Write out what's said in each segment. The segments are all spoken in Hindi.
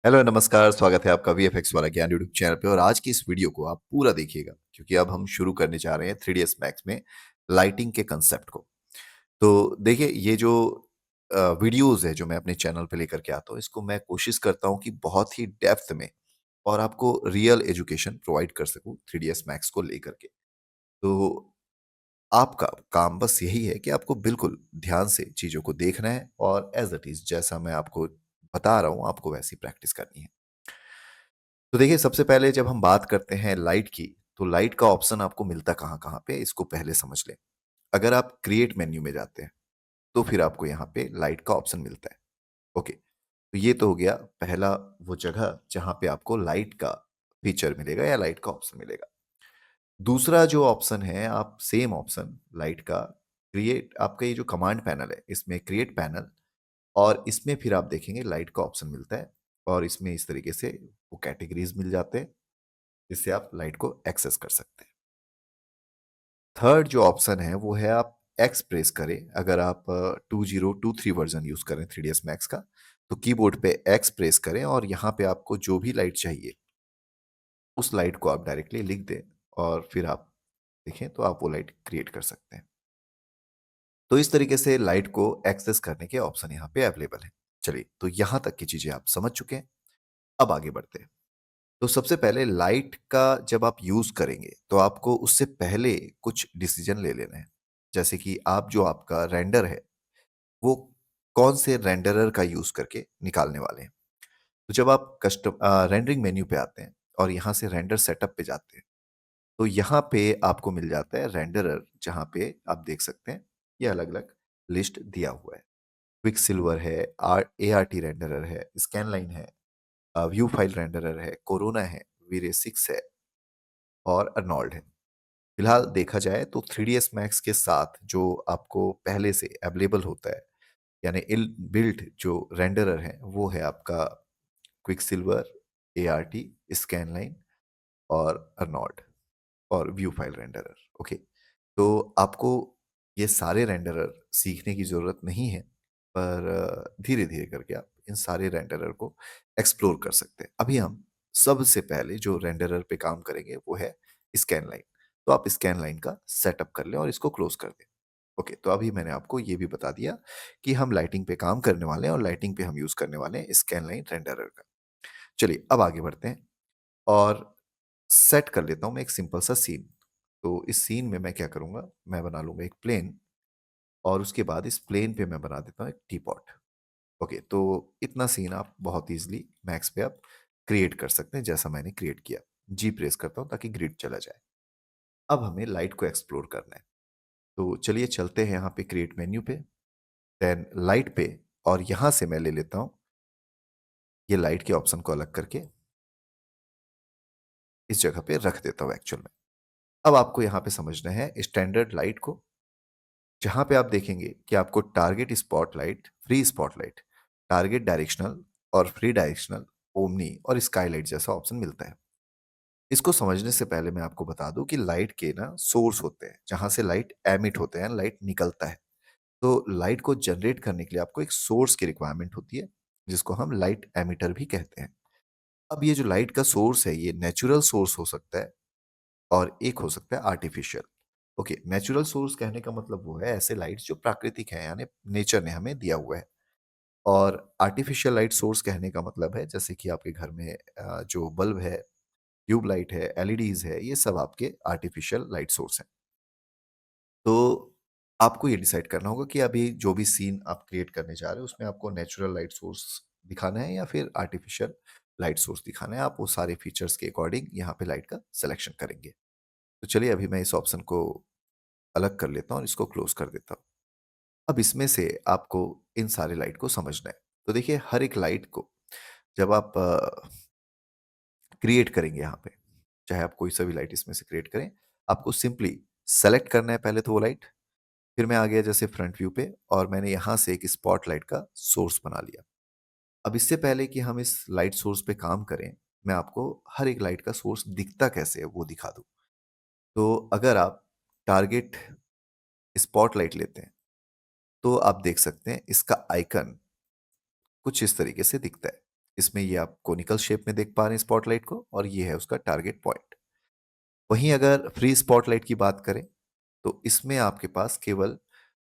हेलो नमस्कार, स्वागत है आपका वीएफएक्स वाला ज्ञान यूट्यूब चैनल पे और आज की इस वीडियो को आप पूरा देखिएगा क्योंकि अब हम शुरू करने जा रहे हैं 3ds मैक्स में लाइटिंग के कंसेप्ट को। तो देखिए ये जो वीडियोस है जो मैं अपने चैनल पे लेकर के आता हूँ इसको मैं कोशिश करता हूँ कि बहुत ही डेप्थ में और आपको रियल एजुकेशन प्रोवाइड कर सकूँ 3ds मैक्स को लेकर के। तो आपका काम बस यही है कि आपको बिल्कुल ध्यान से चीज़ों को देखना है और एज़ इट इज़ जैसा मैं आपको बता रहा हूँ आपको वैसी प्रैक्टिस करनी है। तो देखिए सबसे पहले जब हम बात करते हैं लाइट की, तो लाइट का ऑप्शन आपको मिलता कहाँ-कहाँ पे इसको पहले समझ लें। अगर आप क्रिएट मेन्यू में जाते हैं, तो फिर आपको यहाँ पे लाइट का ऑप्शन मिलता है। ओके, तो ये तो हो गया पहला वो जगह जहाँ पे आपको लाइट का फीचर मिलेगा या लाइट का ऑप्शन मिलेगा। दूसरा जो ऑप्शन है आप सेम ऑप्शन लाइट का क्रिएट आपका ये जो कमांड पैनल है, इसमें क्रिएट पैनल और इसमें फिर आप देखेंगे लाइट का ऑप्शन मिलता है और इसमें इस तरीके से वो कैटेगरीज़ मिल जाते हैं। जिससे आप लाइट को एक्सेस कर सकते हैं। थर्ड जो ऑप्शन है वो है आप एक्स प्रेस करें अगर आप 2023 वर्जन यूज करें 3ds मैक्स का तो कीबोर्ड पे एक्स प्रेस करें और यहाँ पे आपको जो भी लाइट चाहिए उस लाइट को आप डायरेक्टली लिख दें और फिर आप देखें तो आप वो लाइट क्रिएट कर सकते हैं। तो इस तरीके से लाइट को एक्सेस करने के ऑप्शन यहाँ पे अवेलेबल है। चलिए तो यहाँ तक की चीजें आप समझ चुके हैं। अब आगे बढ़ते हैं। तो सबसे पहले लाइट का जब आप यूज़ करेंगे, तो आपको उससे पहले कुछ डिसीजन ले लेना है। जैसे कि आप जो आपका रेंडर है, वो कौन से रेंडरर का यूज़ करके निकालने वाले हैं। तो जब आप रेंडरिंग मेन्यू पे आते हैं और यहाँ से रेंडर सेटअप पे जाते हैं, तो यहाँ पे आपको मिल जाता है रेंडरर जहाँ पे आप देख सकते हैं, ये अलग-अलग लिस्ट दिया हुआ है। क्विकसिल्वर है, एआरटी रेंडरर है, स्कैनलाइन है, व्यू फाइल रेंडरर है, कोरोना है, वीरे 6 है और अर्नोल्ड है। फिलहाल देखा जाए तो 3ds मैक्स के साथ जो आपको पहले से अवेलेबल होता है यानी इल बिल्ट जो रेंडरर है वो है आपका क्विकसिल्वर, एआरटी, स्कैनलाइन और अर्नोल्ड और व्यू फाइल रेंडरर। ओके, तो आपको ये सारे रेंडरर सीखने की ज़रूरत नहीं है पर धीरे-धीरे करके आप इन सारे रेंडरर को एक्सप्लोर कर सकते हैं। अभी हम सबसे पहले जो रेंडरर पे काम करेंगे वो है स्कैनलाइन। तो आप स्कैनलाइन का सेटअप कर लें और इसको क्लोज़ कर दें। ओके, तो अभी मैंने आपको ये भी बता दिया कि हम लाइटिंग पे काम करने वाले हैं और लाइटिंग पे हम यूज़ करने वाले हैं स्कैनलाइन रेंडरर का। चलिए अब आगे बढ़ते हैं और सेट कर लेता हूँ मैं एक सिंपल सा सीन। तो इस सीन में मैं क्या करूँगा, मैं बना लूँगा एक प्लेन और उसके बाद इस प्लेन पे मैं बना देता हूँ एक टीपॉट। ओके, तो इतना सीन आप बहुत ईज़िली मैक्स पे आप क्रिएट कर सकते हैं जैसा मैंने क्रिएट किया। जी प्रेस करता हूँ ताकि ग्रिड चला जाए। अब हमें लाइट को एक्सप्लोर करना है। तो चलिए चलते हैं यहाँ पे क्रिएट मेन्यू पे, देन लाइट पे और यहाँ से मैं ले लेता हूँ ये लाइट के ऑप्शन को अलग करके इस जगह पे रख देता हूँ एक्चुअल में। अब आपको यहाँ पे समझना है स्टैंडर्ड लाइट को, जहाँ पे आप देखेंगे कि आपको target spotlight, free spotlight, target directional और फ्री डायरेक्शनल, ओमनी और स्काईलाइट जैसा ऑप्शन मिलता है। इसको समझने से पहले मैं आपको बता दूं कि लाइट के ना सोर्स होते हैं, जहाँ से लाइट एमिट होते हैं, लाइट निकलता है। तो लाइट को जनरेट करने के लिए आपको एक सोर्स की रिक्वायरमेंट होती है, जिसको हम लाइट एमिटर भी कहते हैं। अब ये जो लाइट का सोर्स है, ये नेचुरल सोर्स हो सकता है और एक हो सकता है आर्टिफिशियल। ओके, नेचुरल सोर्स कहने का मतलब वो है ऐसे लाइट्स जो प्राकृतिक है यानी नेचर ने हमें दिया हुआ है और आर्टिफिशियल लाइट सोर्स कहने का मतलब है जैसे कि आपके घर में जो बल्ब है, ट्यूब लाइट है, एलईडीज है, ये सब आपके आर्टिफिशियल लाइट सोर्स हैं। तो आपको ये डिसाइड करना होगा कि अभी जो भी सीन आप क्रिएट करने जा रहे हो उसमें आपको नेचुरल लाइट सोर्स दिखाना है या फिर आर्टिफिशियल लाइट सोर्स दिखाना है। आप वो सारे फीचर्स के अकॉर्डिंग यहाँ पे लाइट का सिलेक्शन करेंगे। तो चलिए अभी मैं इस ऑप्शन को अलग कर लेता हूँ और इसको क्लोज कर देता हूँ। अब इसमें से आपको इन सारे लाइट को समझना है। तो देखिए हर एक लाइट को जब आप क्रिएट करेंगे यहाँ पे, चाहे आप कोई सा भी लाइट इसमें से क्रिएट करें, आपको सिंपली सेलेक्ट करना है पहले तो वो लाइट। फिर मैं आ गया जैसे फ्रंट व्यू पे और मैंने यहाँ से एक स्पॉटलाइट का सोर्स बना लिया। अब इससे पहले कि हम इस लाइट सोर्स पे काम करें, मैं आपको हर एक लाइट का सोर्स दिखता कैसे है वो दिखा दूँ। तो अगर आप टारगेट स्पॉटलाइट लेते हैं, तो आप देख सकते हैं इसका आइकन कुछ इस तरीके से दिखता है। इसमें ये आप कोनिकल शेप में देख पा रहे हैं स्पॉटलाइट को और ये है उसका टारगेट पॉइंट। वहीं अगर फ्री स्पॉटलाइट की बात करें, तो इसमें आपके पास केवल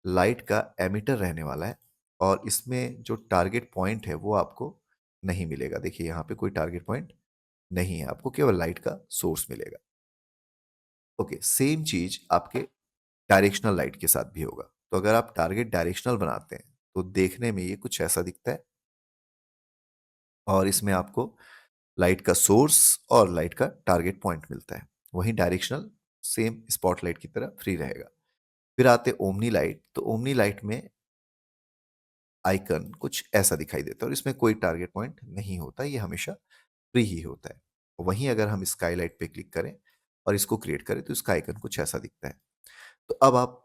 लाइट का एमिटर रहने वाला है और इसमें जो टारगेट पॉइंट है वो आपको नहीं मिलेगा। देखिए यहाँ पे कोई टारगेट पॉइंट नहीं है, आपको केवल लाइट का सोर्स मिलेगा। ओके, सेम चीज आपके डायरेक्शनल लाइट के साथ भी होगा। तो अगर आप टारगेट डायरेक्शनल बनाते हैं तो देखने में ये कुछ ऐसा दिखता है और इसमें आपको लाइट का सोर्स और लाइट का टारगेट पॉइंट मिलता है। वहीं डायरेक्शनल सेम स्पॉटलाइट की तरह फ्री रहेगा। फिर आते ओमनी लाइट, तो ओमनी लाइट में आइकन कुछ ऐसा दिखाई देता है और इसमें कोई टारगेट पॉइंट नहीं होता, ये हमेशा फ्री ही होता है। वहीं अगर हम स्काईलाइट पे क्लिक करें और इसको क्रिएट करें तो इसका आइकन कुछ ऐसा दिखता है। तो अब आप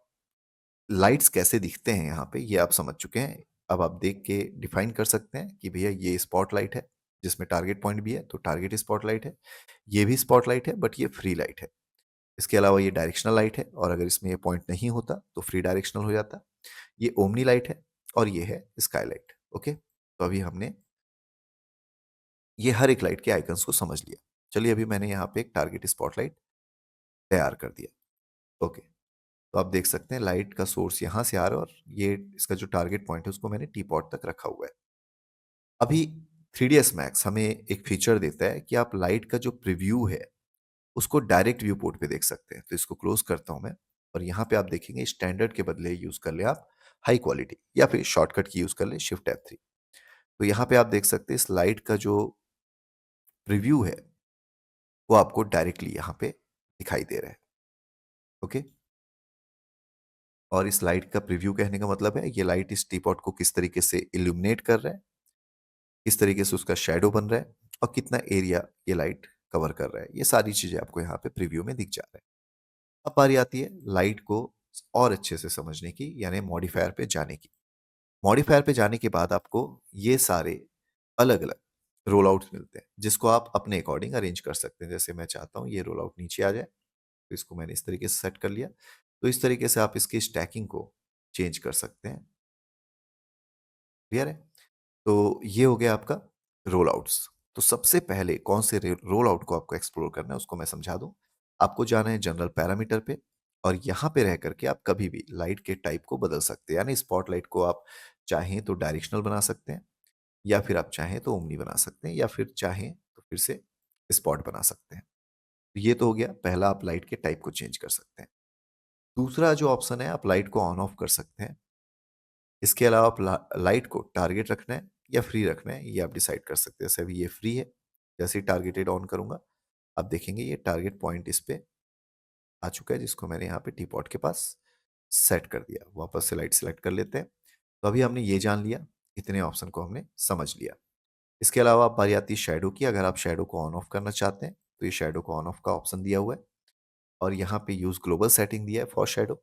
लाइट्स कैसे दिखते हैं यहाँ पे ये आप समझ चुके हैं। अब आप देख के डिफाइन कर सकते हैं कि भैया ये स्पॉटलाइट है जिसमें टारगेट पॉइंट भी है, तो टारगेट स्पॉटलाइट है। ये भी स्पॉटलाइट है बट ये फ्री लाइट है। इसके अलावा ये डायरेक्शनल लाइट है और अगर इसमें ये पॉइंट नहीं होता तो फ्री डायरेक्शनल हो जाता। ये ओमनी लाइट है और ये है स्काईलाइट। ओके, तो अभी हमने ये हर एक लाइट के आइकन्स को समझ लिया। चलिए अभी मैंने यहाँ पे एक टारगेट स्पॉटलाइट तैयार कर दिया। ओके, तो आप देख सकते हैं लाइट का सोर्स यहाँ से आ रहा है और ये इसका जो टारगेट पॉइंट है उसको मैंने टी पॉट तक रखा हुआ है। अभी 3ds मैक्स हमें एक फीचर देता है कि आप लाइट का जो प्रीव्यू है उसको डायरेक्ट व्यू पोर्ट पे देख सकते हैं। तो इसको क्लोज करता हूं मैं और यहाँ पे आप देखेंगे स्टैंडर्ड के बदले यूज कर ले आप हाई क्वालिटी या फिर शॉर्टकट की यूज कर ले शिफ्ट F3। तो यहाँ पे आप देख सकते हैं इस लाइट का जो प्रीव्यू है वो आपको डायरेक्टली यहाँ पे दिखाई दे रहा है। ओके, और इस लाइट का प्रीव्यू कहने का मतलब है ये लाइट इस टीपॉट को किस तरीके से इल्यूमिनेट कर रहा है, किस तरीके से उसका शैडो बन रहा है और कितना एरिया ये लाइट कवर कर रहा है। ये सारी चीजें आपको यहाँ पे प्रीव्यू में दिख जा रहा है। अब बारी आती है लाइट को और अच्छे से समझने की, यानी मॉडिफायर पे जाने की। मॉडिफायर पे जाने के बाद आपको ये सारे अलग अलग रोल आउट्स मिलते हैं जिसको आप अपने अकॉर्डिंग अरेंज कर सकते हैं। जैसे मैं चाहता हूँ ये रोल आउट नीचे आ जाए, तो इसको मैंने इस तरीके से सेट कर लिया। तो इस तरीके से आप इसकी स्टैकिंग को चेंज कर सकते हैं। क्लियर है? तो ये हो गया आपका रोल आउट्स। तो सबसे पहले कौन से रोल आउट को आपको एक्सप्लोर करना है उसको मैं समझा दूं। आपको जाना है जनरल पैरामीटर पे और यहाँ पे रह करके आप कभी भी लाइट के टाइप को बदल सकते हैं। यानी स्पॉटलाइट को आप चाहें तो डायरेक्शनल बना सकते हैं या फिर आप चाहें तो ओमनी बना सकते हैं या फिर चाहें तो फिर से स्पॉट बना सकते हैं। तो ये तो हो गया पहला, आप लाइट के टाइप को चेंज कर सकते हैं। दूसरा जो ऑप्शन है आप लाइट को ऑन ऑफ कर सकते हैं। इसके अलावा आप लाइट को टारगेट रखना है या फ्री रखना है ये आप डिसाइड कर सकते हैं। जैसे अभी ये फ्री है, जैसे ही टारगेटेड ऑन करूंगा आप देखेंगे ये टारगेट पॉइंट इस पे आ चुका है जिसको मैंने यहाँ पे टी पॉट के पास सेट कर दिया। वापस से लाइट सेलेक्ट कर लेते हैं। तो अभी हमने ये जान लिया, इतने ऑप्शन को हमने समझ लिया। इसके अलावा आप बारी आती है शैडो की। अगर आप शैडो को ऑन ऑफ करना चाहते हैं तो ये शैडो को ऑन ऑफ का ऑप्शन दिया हुआ है और यहाँ पे यूज ग्लोबल सेटिंग दिया है फॉर शैडो।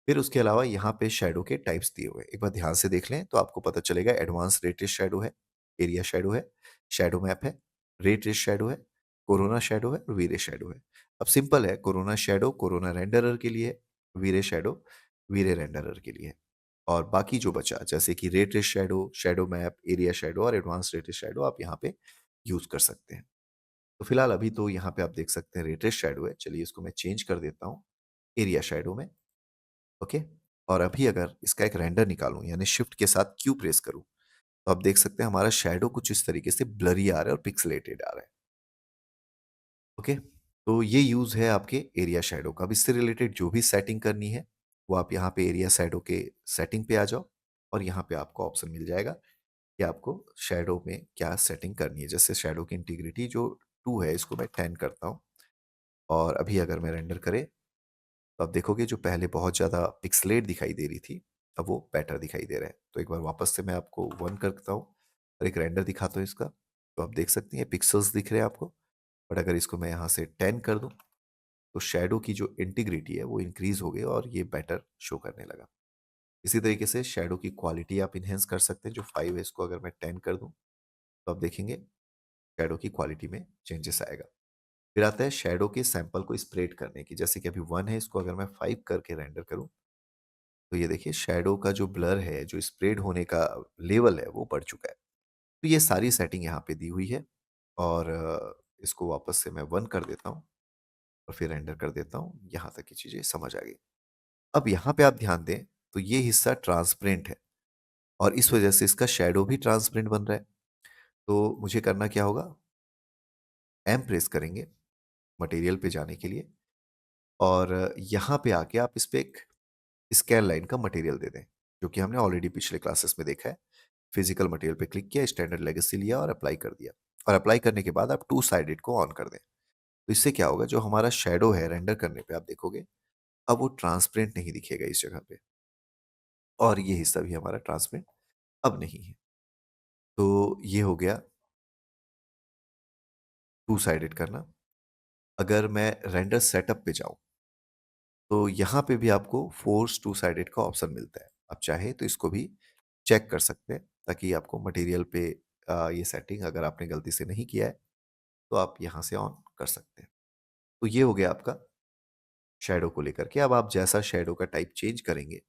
फिर उसके अलावा यहाँ पे शैडो के टाइप्स दिए हुए हैं। एक बार ध्यान से देख लें तो आपको पता चलेगा एडवांस रे ट्रेस शैडो है, एरिया शैडो है, शैडो मैप है, रे ट्रेस शैडो है, कोरोना शैडो है और वी रे शैडो है। अब सिंपल है, कोरोना शैडो कोरोना रेंडरर के लिए है, वी रे शैडो वी रे रेंडरर के लिए है। और बाकी जो बचा जैसे कि रे trace shadow, shadow map, area shadow और एडवांस रे ट्रेस शैडो आप यहाँ पे यूज कर सकते हैं। तो फिलहाल अभी तो यहाँ पे आप देख सकते हैं रे ट्रेस शैडो है। चलिए इसको मैं चेंज कर देता हूँ एरिया शैडो में। ओके, और अभी अगर इसका एक रेंडर निकालूं यानी शिफ्ट के साथ क्यू प्रेस करूं तो आप देख सकते हैं हमारा शैडो कुछ इस तरीके से ब्लरी आ रहा है और पिक्सलेटेड आ रहा है। ओके, तो ये यूज है आपके एरिया शैडो का। अब इससे रिलेटेड जो भी सेटिंग करनी है वो आप यहाँ पे एरिया शैडो के सेटिंग पे आ जाओ और यहाँ पे आपको ऑप्शन मिल जाएगा कि आपको शैडो में क्या सेटिंग करनी है। जैसे शैडो की इंटीग्रिटी जो 2 है इसको मैं 10 करता हूँ और अभी अगर मैं रेंडर करे तो आप देखोगे जो पहले बहुत ज़्यादा पिक्सलेट दिखाई दे रही थी अब वो बेटर दिखाई दे रहा है। तो एक बार वापस से मैं आपको 1 करता हूँ और एक रेंडर दिखाता हूँ इसका। तो आप देख सकते हैं पिक्सल्स दिख रहे हैं आपको। बट अगर इसको मैं यहाँ से 10 कर दूँ तो शैडो की जो इंटीग्रिटी है वो इंक्रीज हो गई और ये बेटर शो करने लगा। इसी तरीके से शैडो की क्वालिटी आप इन्हेंस कर सकते हैं। जो 5 है इसको अगर मैं 10 कर दूँ तो आप देखेंगे शैडो की क्वालिटी में चेंजेस आएगा। फिर आता है शैडो के सैंपल को स्प्रेड करने की। जैसे कि अभी 1 है, इसको अगर मैं 5 करके रेंडर करूँ तो ये देखिए शैडो का जो ब्लर है, जो स्प्रेड होने का लेवल है वो बढ़ चुका है। तो ये सारी सेटिंग यहाँ पे दी हुई है और इसको वापस से मैं 1 कर देता हूँ और फिर रेंडर कर देता हूँ। यहाँ तक की चीज़ें समझ आ गई। अब यहाँ पे आप ध्यान दें तो ये हिस्सा ट्रांसपेरेंट है और इस वजह से इसका शैडो भी ट्रांसपेरेंट बन रहा है। तो मुझे करना क्या होगा, एम प्रेस करेंगे मटेरियल पे जाने के लिए और यहाँ पे आके आप इस पे एक स्कैन लाइन का मटेरियल दे दें, जो कि हमने ऑलरेडी पिछले क्लासेस में देखा है। फिजिकल मटेरियल पे क्लिक किया, स्टैंडर्ड लेगेसी लिया और अप्लाई कर दिया और अप्लाई करने के बाद आप टू साइडेड को ऑन कर दें। तो इससे क्या होगा, जो हमारा शैडो है रेंडर करने पे आप देखोगे, अब वो ट्रांसपेरेंट नहीं दिखेगा इस जगह पे और ये हिस्सा भी हमारा ट्रांसपेरेंट अब नहीं है। तो ये हो गया टू साइडेड करना। अगर मैं रेंडर सेटअप पे जाऊँ, तो यहाँ पे भी आपको फोर्स टू साइडेड का ऑप्शन मिलता है। आप चाहे तो इसको भी चेक कर सकते हैं, ताकि आपको मटेरियल पे ये सेटिंग अगर आपने गलती से नहीं किया है, तो आप यहाँ से ऑन कर सकते हैं। तो ये हो गया आपका शैडो को लेकर के। अब आप जैसा शैडो का टाइप चेंज करेंगे,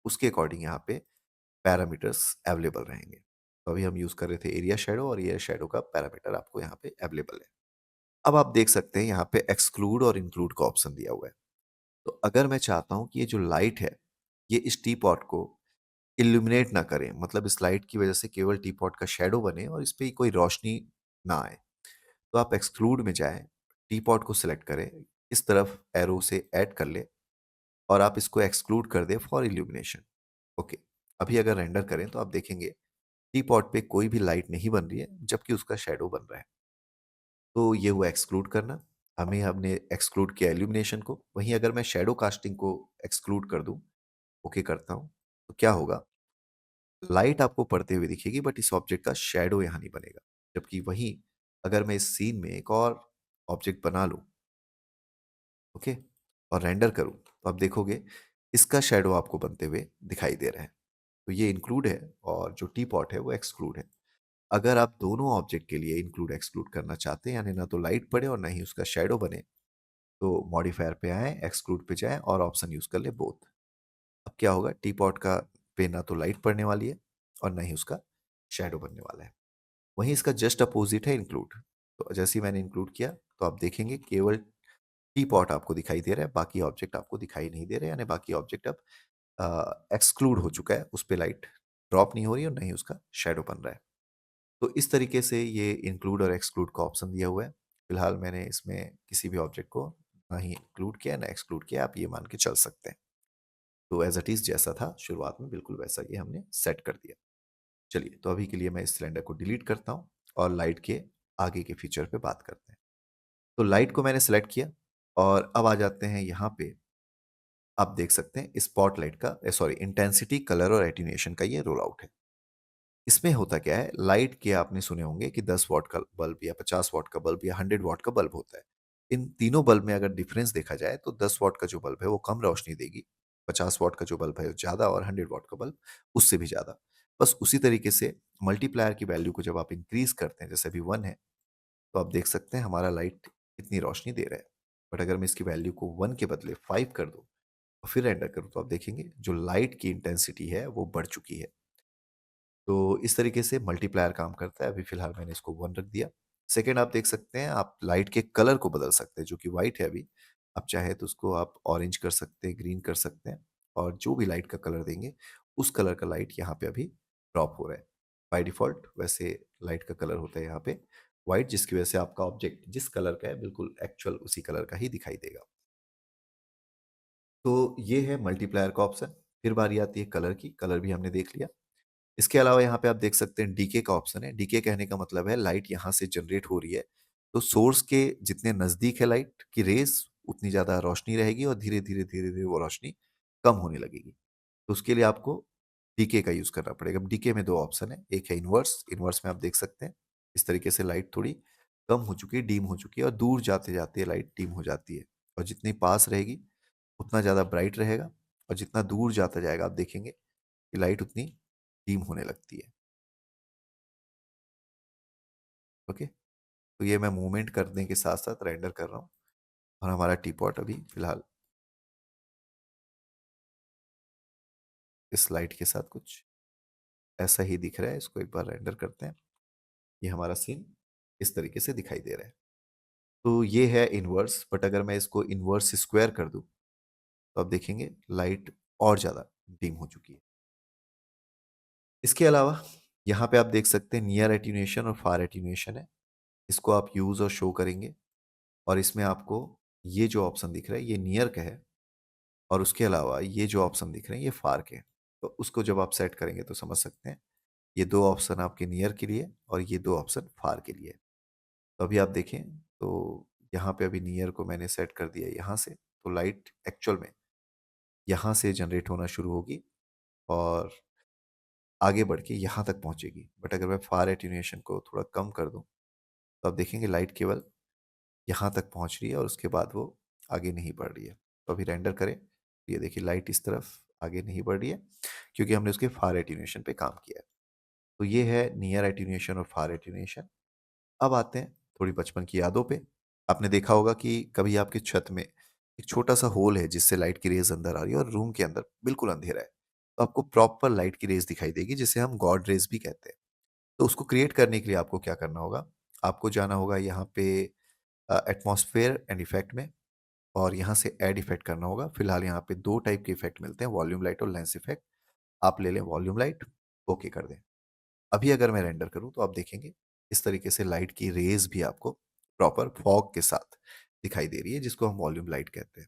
उसके अकॉर्डिंग यहाँ पे पैरामीटर्स अवेलेबल रहेंगे। तो अभी हम यूज़ कर रहे थे एरिया शैडो और ये शैडो का पैरामीटर आपको यहाँ पे अवेलेबल है। अब आप देख सकते हैं यहाँ पे एक्सक्लूड और इंक्लूड का ऑप्शन दिया हुआ है। तो अगर मैं चाहता हूँ कि ये जो लाइट है, ये इस टी पॉट को इल्यूमिनेट ना करे, मतलब इस लाइट की वजह से केवल टी पॉट का शैडो बने और इस पे कोई रोशनी ना आए, तो आप एक्सक्लूड में जाएँ, टी पॉट को सिलेक्ट करें, इस तरफ एरो से ऐड कर लें और आप इसको एक्सक्लूड कर दें फॉर इल्यूमिनेशन। ओके, अभी अगर रेंडर करें तो आप देखेंगे टी पॉट पे कोई भी लाइट नहीं बन रही है, जबकि उसका शैडो बन रहा है। तो ये हुआ एक्सक्लूड करना। हमें हमने एक्सक्लूड किया इल्यूमिनेशन को। वहीं अगर मैं शैडो कास्टिंग को एक्सक्लूड कर दूं, ओके करता हूं, तो क्या होगा, लाइट आपको पड़ते हुए दिखेगी बट इस ऑब्जेक्ट का शैडो यहाँ नहीं बनेगा। जबकि वहीं अगर मैं इस सीन में एक और ऑब्जेक्ट बना लूं, ओके, और रेंडर करूं, तो आप देखोगे इसका शैडो आपको बनते हुए दिखाई दे रहा है। तो ये इंक्लूड है और जो टी पॉट है वो एक्सक्लूड है। अगर आप दोनों ऑब्जेक्ट के लिए इंक्लूड एक्सक्लूड करना चाहते हैं, यानी ना तो लाइट पड़े और ना ही उसका शैडो बने, तो मॉडिफायर पे आए, एक्सक्लूड पे जाएं और ऑप्शन यूज कर ले बोथ। अब क्या होगा, टी पॉट का पे ना तो लाइट पड़ने वाली है और ना ही उसका शैडो बनने वाला है। वहीं इसका जस्ट अपोजिट है इंक्लूड। तो जैसे ही मैंने इंक्लूड किया, तो आप देखेंगे केवल टी पॉट आपको दिखाई दे रहा है, बाकी ऑब्जेक्ट आपको दिखाई नहीं दे रहे, यानी बाकी ऑब्जेक्ट अब एक्सक्लूड हो चुका है, उस पे लाइट ड्रॉप नहीं हो रही है और नहीं उसका शैडो बन रहा है। तो इस तरीके से ये इंक्लूड और एक्सक्लूड का ऑप्शन दिया हुआ है। फिलहाल मैंने इसमें किसी भी ऑब्जेक्ट को ना ही इंक्लूड किया ना एक्सक्लूड किया, आप ये मान के चल सकते हैं। तो एज इट इज जैसा था शुरुआत में, बिल्कुल वैसा ये हमने सेट कर दिया। चलिए, तो अभी के लिए मैं इस सिलेंडर को डिलीट करता हूँ और लाइट के आगे के फीचर पे बात करते हैं। तो लाइट को मैंने सेलेक्ट किया और अब आ जाते हैं यहाँ पे। आप देख सकते हैं स्पॉटलाइट का, सॉरी, इंटेंसिटी, कलर और एटीन्यूएशन का ये रोल आउट है। इसमें होता क्या है, लाइट के आपने सुने होंगे कि 10 वॉट का बल्ब या 50 वॉट का बल्ब या 100 वॉट का बल्ब होता है। इन तीनों बल्ब में अगर डिफरेंस देखा जाए, तो 10 वॉट का जो बल्ब है वो कम रोशनी देगी, 50 वॉट का जो बल्ब है वो ज़्यादा और 100 वॉट का बल्ब उससे भी ज़्यादा। बस उसी तरीके से मल्टीप्लायर की वैल्यू को जब आप इंक्रीज करते हैं, जैसे अभी 1 है, तो आप देख सकते हैं हमारा लाइट कितनी रोशनी दे रहा है। बट अगर मैं इसकी वैल्यू को 1 के बदले 5 कर दूँ और फिर एंटर करूँ, तो आप देखेंगे जो लाइट की इंटेंसिटी है वो बढ़ चुकी है। तो इस तरीके से मल्टीप्लायर काम करता है। अभी फ़िलहाल मैंने इसको 1 रख दिया। सेकंड, आप देख सकते हैं, आप लाइट के कलर को बदल सकते हैं, जो कि व्हाइट है अभी। आप चाहे तो उसको आप ऑरेंज कर सकते हैं, ग्रीन कर सकते हैं और जो भी लाइट का कलर देंगे, उस कलर का लाइट यहाँ पे अभी ड्रॉप हो रहा है। बाय डिफ़ॉल्ट वैसे लाइट का कलर होता है यहाँ पे व्हाइट, जिसकी वजह से आपका ऑब्जेक्ट जिस कलर का है, बिल्कुल एक्चुअल उसी कलर का ही दिखाई देगा। तो ये है मल्टीप्लायर का ऑप्शन। फिर बारी आती है कलर की, कलर भी हमने देख लिया। इसके अलावा यहाँ पे आप देख सकते हैं डीके का ऑप्शन है। डीके कहने का मतलब है लाइट यहाँ से जनरेट हो रही है, तो सोर्स के जितने नज़दीक है लाइट की रेज़, उतनी ज़्यादा रोशनी रहेगी और धीरे-धीरे, धीरे-धीरे वो रोशनी कम होने लगेगी। तो उसके लिए आपको डीके का यूज़ करना पड़ेगा। अब डीके में 2 ऑप्शन है, एक है इन्वर्स, इन्वर्स में आप देख सकते हैं, इस तरीके से लाइट थोड़ी कम हो चुकी है, डिम हो चुकी है और दूर जाते-जाते लाइट डिम हो जाती है और जितनी पास रहेगी, उतना ज़्यादा ब्राइट रहेगा और जितना दूर जाता जाएगा, आप देखेंगे कि लाइट उतनी डिम होने लगती है। ओके, तो ये मैं मूवमेंट करने के साथ-साथ रेंडर कर रहा हूँ और हमारा टी पॉट अभी फ़िलहाल इस लाइट के साथ कुछ ऐसा ही दिख रहा है। इसको एक बार रेंडर करते हैं। ये हमारा सीन इस तरीके से दिखाई दे रहा है। तो ये है इन्वर्स, बट अगर मैं इसको इन्वर्स स्क्वायर कर दूं तो आप देखेंगे लाइट और ज़्यादा डिम हो चुकी है। इसके अलावा यहाँ पे आप देख सकते हैं नियर एटीन्यूएशन और फार एटीन्यूएशन है। इसको आप यूज़ और शो करेंगे और इसमें आपको ये जो ऑप्शन दिख रहा है ये नियर का है और उसके अलावा ये जो ऑप्शन दिख रहे हैं ये फार के हैं। तो उसको जब आप सेट करेंगे तो समझ सकते हैं ये दो ऑप्शन आपके नियर के लिए और ये दो ऑप्शन फार के लिए। तो अभी आप देखें तो यहाँ पे अभी नियर को मैंने सेट कर दिया यहाँ से, तो लाइट एक्चुअल में यहाँ से जनरेट होना शुरू होगी और आगे बढ़ के यहाँ तक पहुँचेगी। बट अगर मैं फार एटीन्यूएशन को थोड़ा कम कर दूँ तो आप देखेंगे लाइट केवल यहाँ तक पहुँच रही है और उसके बाद वो आगे नहीं बढ़ रही है। तो अभी रेंडर करें, तो ये देखिए लाइट इस तरफ आगे नहीं बढ़ रही है क्योंकि हमने उसके फार एटीन्यूएशन पे काम किया है। तो ये है नियर एटीन्यूएशन और फार एटीन्यूएशन। अब आते हैं थोड़ी बचपन की यादों पे। आपने देखा होगा कि कभी आपकी छत में एक छोटा-सा होल है जिससे लाइट की रेज़ अंदर आ रही है और रूम के अंदर बिल्कुल अंधेरा है। तो आपको प्रॉपर लाइट की रेज़ दिखाई देगी जिसे हम गॉड रेज़ भी कहते हैं। तो उसको क्रिएट करने के लिए आपको क्या करना होगा? आपको जाना होगा यहाँ पे एटमॉस्फेयर एंड इफेक्ट में और यहाँ से ऐड इफेक्ट करना होगा। फिलहाल यहाँ पे 2 टाइप के इफेक्ट मिलते हैं, वॉल्यूम लाइट और लेंस इफेक्ट। आप ले लें वॉल्यूम लाइट, ओके कर दें। अभी अगर मैं रेंडर करूँ तो आप देखेंगे इस तरीके से लाइट की रेज़ भी आपको प्रॉपर फॉग के साथ दिखाई दे रही है जिसको हम वॉल्यूम लाइट कहते हैं।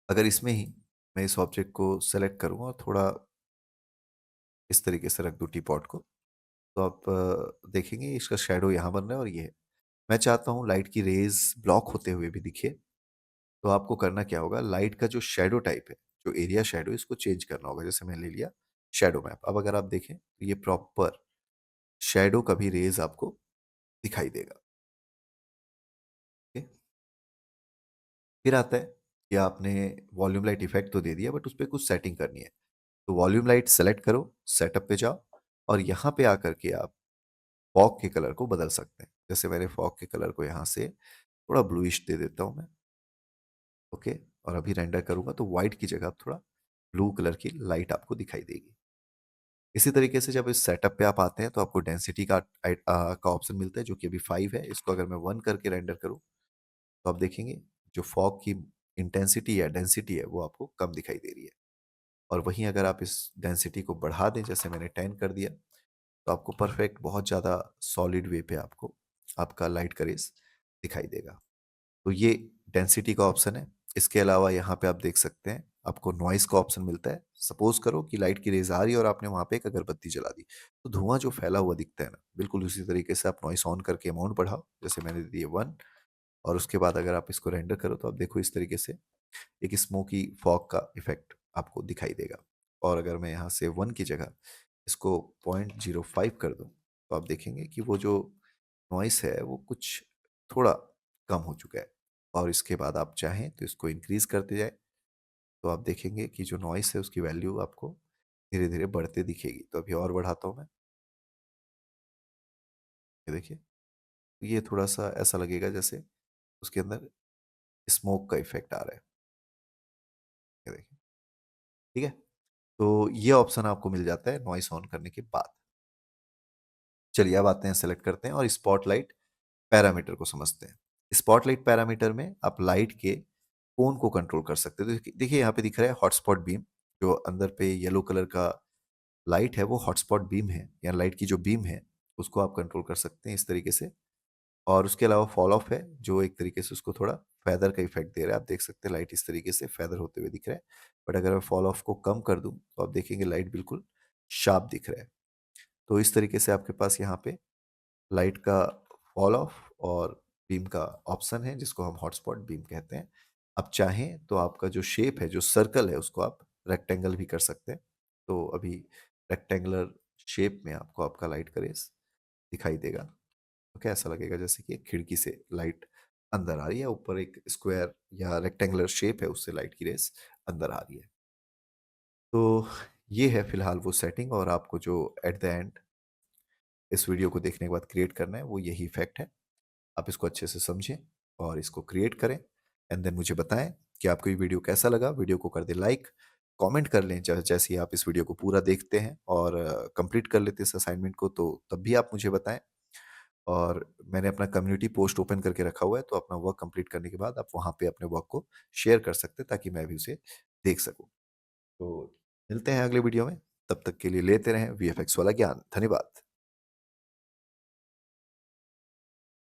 अगर इसमें ही मैं इस ऑब्जेक्ट को सेलेक्ट करूँ और थोड़ा इस तरीके से रख दूँ टी-पॉट को, तो आप देखेंगे इसका शैडो यहाँ बन रहा है और ये है। मैं चाहता हूँ लाइट की रेज़ ब्लॉक होते हुए भी दिखे, तो आपको करना क्या होगा, लाइट का जो शैडो टाइप है, जो एरिया शैडो है, इसको चेंज करना होगा। जैसे मैंने ले लिया शैडो मैप। अब अगर आप देखें तो ये प्रॉपर शैडो का भी रेज़ आपको दिखाई देगा। ओके? फिर आता है कि आपने वॉल्यूम लाइट इफ़ेक्ट तो दे दिया बट उसपे कुछ सेटिंग करनी है। तो वॉल्यूम लाइट सेलेक्ट करो, सेटअप पे जाओ और यहाँ पे आकर के आप फॉग के कलर को बदल सकते हैं। जैसे मैंने फॉग के कलर को यहाँ से थोड़ा ब्लूइश दे देता हूँ मैं। ओके? और अभी रेंडर करूँगा तो व्हाइट की जगह थोड़ा ब्लू कलर की लाइट आपको दिखाई देगी। इसी तरीके से जब इस सेटअप पे आप आते हैं तो आपको डेंसिटी का ऑप्शन मिलता है जो कि अभी 5 है। इसको अगर मैं 1 करके रेंडर करूँ तो आप देखेंगे जो फॉग की इंटेंसिटी या डेंसिटी है वो आपको कम दिखाई दे रही है। और वहीं अगर आप इस डेंसिटी को बढ़ा दें जैसे मैंने 10 कर दिया तो आपको परफेक्ट बहुत ज़्यादा सॉलिड वे पे आपको आपका लाइट का रेज़ दिखाई देगा। तो ये डेंसिटी का ऑप्शन है। इसके अलावा यहाँ पे आप देख सकते हैं आपको नॉइज़ का ऑप्शन मिलता है। सपोज़ करो कि लाइट की रेज़ आ रही है और आपने वहाँ पे एक अगरबत्ती जला दी, तो धुआँ जो फैला हुआ दिखता है ना, बिल्कुल उसी तरीके से आप नॉइज़ ऑन करके अमाउंट बढ़ाओ, जैसे मैंने दे दिए 1 और उसके बाद अगर आप इसको रेंडर करो तो आप देखो इस तरीके से एक स्मोकी फॉग का इफ़ेक्ट आपको दिखाई देगा। और अगर मैं यहाँ से 1 की जगह इसको 0.05 कर दूँ, तो आप देखेंगे कि वो जो नॉइस है वो कुछ थोड़ा कम हो चुका है। और इसके बाद आप चाहें तो इसको इंक्रीज़ करते जाएँ, तो आप देखेंगे कि जो नॉइस है उसकी वैल्यू आपको धीरे-धीरे बढ़ते दिखेगी। तो अभी और बढ़ाता हूँ मैं, ये देखिए, ये थोड़ा-सा ऐसा लगेगा जैसे उसके अंदर स्मोक का इफ़ेक्ट आ रहा है, ये देखिए, ठीक है? तो ये ऑप्शन आपको मिल जाता है नॉइस ऑन करने के बाद। चलिए अब आते हैं सेलेक्ट करते हैं और स्पॉटलाइट पैरामीटर को समझते हैं। स्पॉटलाइट पैरामीटर में आप लाइट के कोण को कंट्रोल कर सकते हैं। तो देखिए यहाँ पे दिख रहा है हॉटस्पॉट बीम, जो अंदर पे येलो कलर का लाइट है वो हॉटस्पॉट बीम है, या लाइट की जो बीम है उसको आप कंट्रोल कर सकते हैं इस तरीके से। और उसके अलावा फॉल ऑफ है जो एक तरीके से उसको थोड़ा फेदर का इफेक्ट दे रहा है। आप देख सकते हैं लाइट इस तरीके से फेदर होते हुए दिख रहा है। बट अगर मैं फॉल ऑफ को कम कर दूं तो आप देखेंगे लाइट बिल्कुल शार्प दिख रहा है। तो इस तरीके से आपके पास यहाँ पे लाइट का फॉल ऑफ और बीम का ऑप्शन है जिसको हम हॉटस्पॉट बीम कहते हैं। आप चाहें तो आपका जो शेप है, जो सर्कल है, उसको आप रेक्टेंगल भी कर सकते हैं। तो अभी रेक्टेंगुलर शेप में आपको आपका लाइट का रेस दिखाई देगा। तो कैसा लगेगा जैसे कि एक खिड़की से लाइट अंदर आ रही है, ऊपर एक स्क्वायर या रेक्टेंगुलर शेप है उससे लाइट की रेस अंदर आ रही है। तो ये है फिलहाल वो सेटिंग, और आपको जो एट द एंड इस वीडियो को देखने के बाद क्रिएट करना है वो यही इफेक्ट है। आप इसको अच्छे से समझें और इसको क्रिएट करें एंड देन मुझे बताएं कि आपको ये वीडियो कैसा लगा। वीडियो को कर दें लाइक, कमेंट कर लें जैसे ही आप इस वीडियो को पूरा देखते हैं और कंप्लीट कर लेते हैं इस असाइनमेंट को, तो तब भी आप मुझे बताएँ। और मैंने अपना कम्युनिटी पोस्ट ओपन करके रखा हुआ है, तो अपना वर्क कंप्लीट करने के बाद आप वहाँ पे अपने वर्क को शेयर कर सकते हैं ताकि मैं भी उसे देख सकूँ। तो मिलते हैं अगले वीडियो में, तब तक के लिए लेते रहें वीएफएक्स वाला ज्ञान। धन्यवाद।